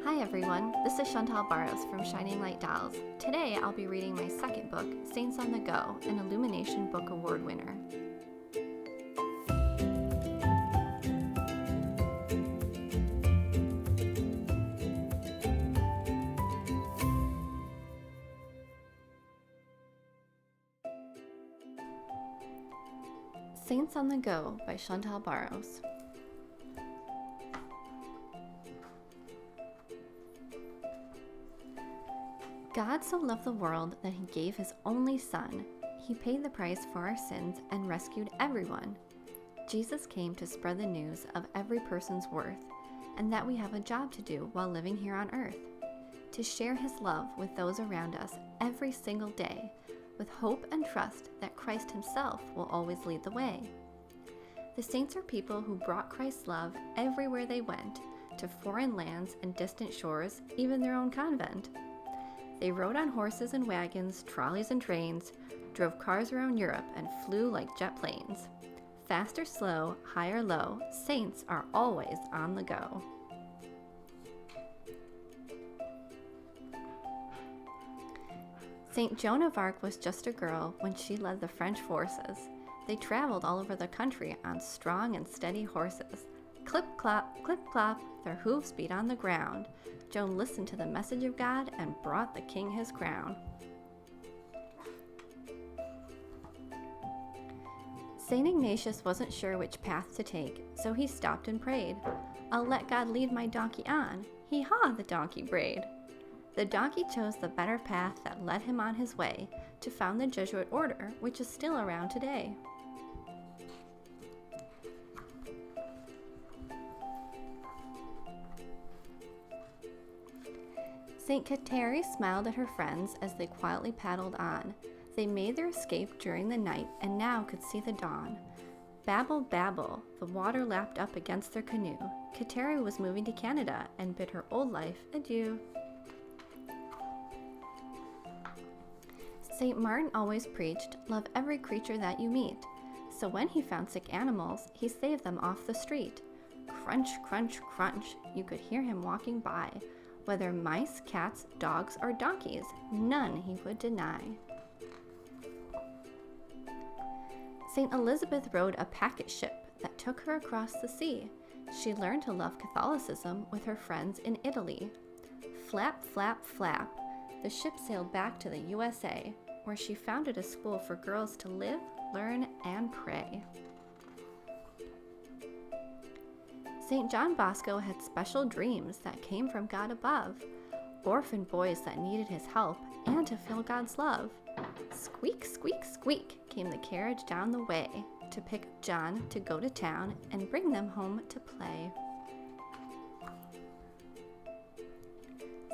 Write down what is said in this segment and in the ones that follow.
Hi everyone, this is Chantal Baros from Shining Light Dolls. Today I'll be reading my second book, Saints on the Go, an Illumination Book Award winner. Saints on the Go by Chantal Baros. God so loved the world that he gave his only Son. He paid the price for our sins and rescued everyone. Jesus came to spread the news of every person's worth and that we have a job to do while living here on earth. To share his love with those around us every single day, with hope and trust that Christ himself will always lead the way. The saints are people who brought Christ's love everywhere they went, to foreign lands and distant shores, even their own convent. They rode on horses and wagons, trolleys and trains, drove cars around Europe, and flew like jet planes. Fast or slow, high or low, saints are always on the go. Saint Joan of Arc was just a girl when she led the French forces. They traveled all over the country on strong and steady horses. Clip-clop, clip-clop, their hooves beat on the ground. Joan listened to the message of God and brought the king his crown. Saint Ignatius wasn't sure which path to take, so he stopped and prayed. "I'll let God lead my donkey on." Hee-haw, the donkey brayed. The donkey chose the better path that led him on his way to found the Jesuit order, which is still around today. St. Kateri smiled at her friends as they quietly paddled on. They made their escape during the night and now could see the dawn. Babble, babble, the water lapped up against their canoe. Kateri was moving to Canada and bid her old life adieu. St. Martin always preached, "Love every creature that you meet." So when he found sick animals, he saved them off the street. Crunch, crunch, crunch, you could hear him walking by. Whether mice, cats, dogs, or donkeys, none he would deny. St. Elizabeth rode a packet ship that took her across the sea. She learned to love Catholicism with her friends in Italy. Flap, flap, flap, the ship sailed back to the USA, where she founded a school for girls to live, learn, and pray. St. John Bosco had special dreams that came from God above, orphan boys that needed his help and to feel God's love. Squeak, squeak, squeak came the carriage down the way to pick up John to go to town and bring them home to play.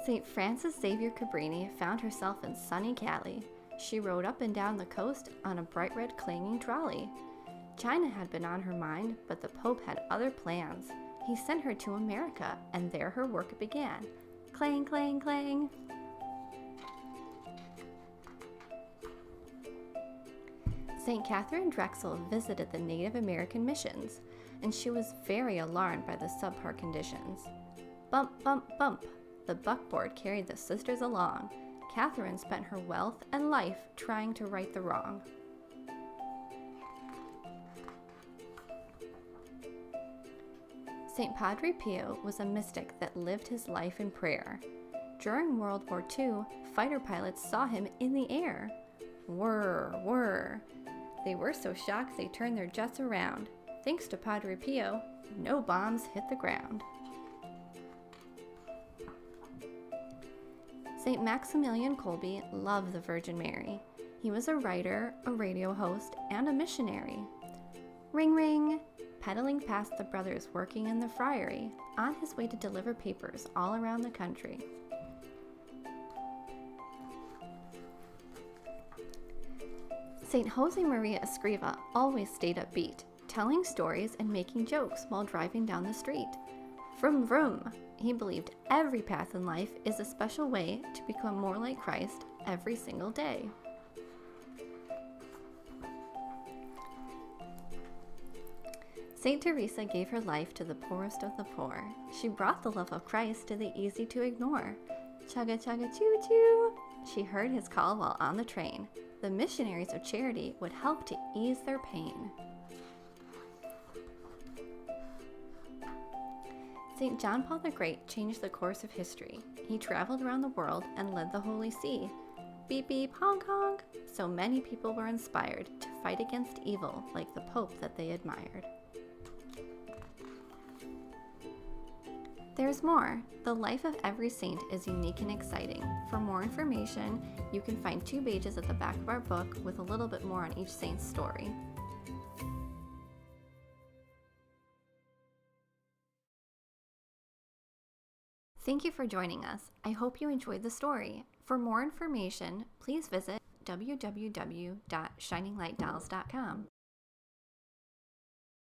St. Frances Xavier Cabrini found herself in sunny Cali. She rode up and down the coast on a bright red clanging trolley. China had been on her mind, but the Pope had other plans. He sent her to America, and there her work began. Clang, clang, clang. St. Catherine Drexel visited the Native American missions, and she was very alarmed by the subpar conditions. Bump, bump, bump. The buckboard carried the sisters along. Catherine spent her wealth and life trying to right the wrong. St. Padre Pio was a mystic that lived his life in prayer. During World War II, fighter pilots saw him in the air. Whir, whir. They were so shocked they turned their jets around. Thanks to Padre Pio, no bombs hit the ground. St. Maximilian Kolbe loved the Virgin Mary. He was a writer, a radio host, and a missionary. Ring, ring. Pedaling past the brothers working in the friary, on his way to deliver papers all around the country. St. Jose Maria Escriva always stayed upbeat, telling stories and making jokes while driving down the street. Vroom, vroom. He believed every path in life is a special way to become more like Christ every single day. Saint Teresa gave her life to the poorest of the poor. She brought the love of Christ to the easy to ignore. Chugga chugga choo choo! She heard his call while on the train. The missionaries of charity would help to ease their pain. St. John Paul the Great changed the course of history. He traveled around the world and led the Holy See. Beep beep honk honk! So many people were inspired to fight against evil like the Pope that they admired. There's more. The life of every saint is unique and exciting. For more information, you can find 2 pages at the back of our book with a little bit more on each saint's story. Thank you for joining us. I hope you enjoyed the story. For more information, please visit www.shininglightdolls.com.